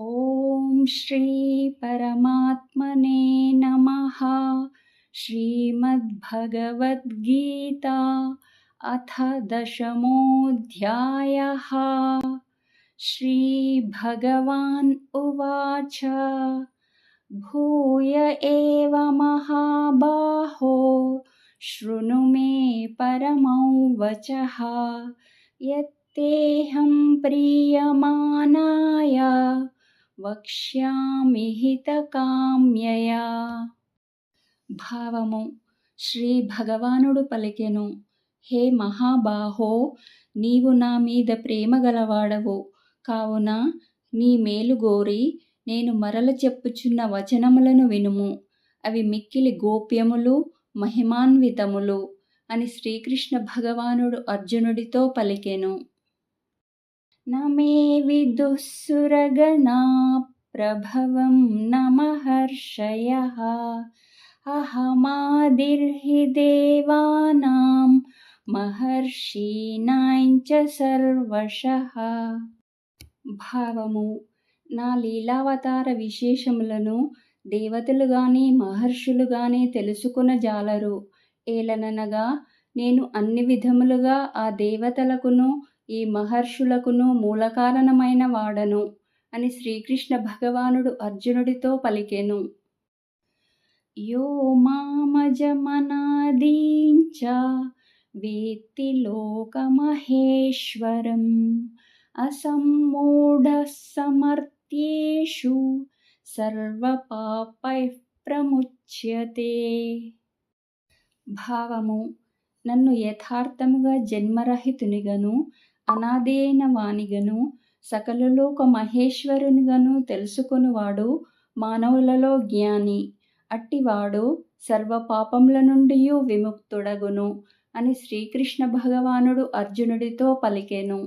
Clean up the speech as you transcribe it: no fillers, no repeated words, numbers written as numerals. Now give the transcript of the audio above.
ఓం శ్రీ పరమాత్మనే నమః. శ్రీమద్భగవద్గీత అథ దశమోऽధ్యాయः. శ్రీభగవాన్ ఉవాచ భూయ ఏవ మహాబాహో శృణు మే పరమౌ వచః యత్తేహం ప్రీయమానాయ వక్ష్యామి హితకామ్యయా. భావము: శ్రీ భగవానుడు పలికెను, హే మహాబాహో, నీవు నా మీద ప్రేమ గలవాడవు కావున నీ మేలు గోరి నేను మరల చెప్పుచున్న వచనములను వినుము. అవి మిక్కిలి గోప్యములు, మహిమాన్వితములు అని శ్రీకృష్ణ భగవానుడు అర్జునుడితో పలికెను. నమే విదుఃసురగణా ప్రభవం న మహర్షయః అహమాదిర్హి దేవానాం మహర్షీణాం చ సర్వశః. భావము: నా లీలావతార విశేషములను దేవతలు గాని మహర్షులు గాని తెలుసుకొనజాలరు. ఏలననగా నేను అన్ని విధములుగా ఆ దేవతలకును ఈ మహర్షులకును మూలకారణమైన వాడను అని శ్రీకృష్ణ భగవానుడు అర్జునుడితో పలికెను. యో మామజమనాదీం చ వేత్తి లోకమహేశ్వరం అసమ్మూఢః సమర్థ్యేషు సర్వపాపైః ప్రముచ్యతే. భావము: నన్ను యథార్థముగా జన్మరహితునిగను అనాది అయిన వానిగను సకల లోక మహేశ్వరునిగను తెలుసుకొనువాడు మానవులలో జ్ఞాని. అట్టివాడు సర్వ పాపముల నుండియు విముక్తుడగును అని శ్రీకృష్ణ భగవానుడు అర్జునుడితో పలికెను.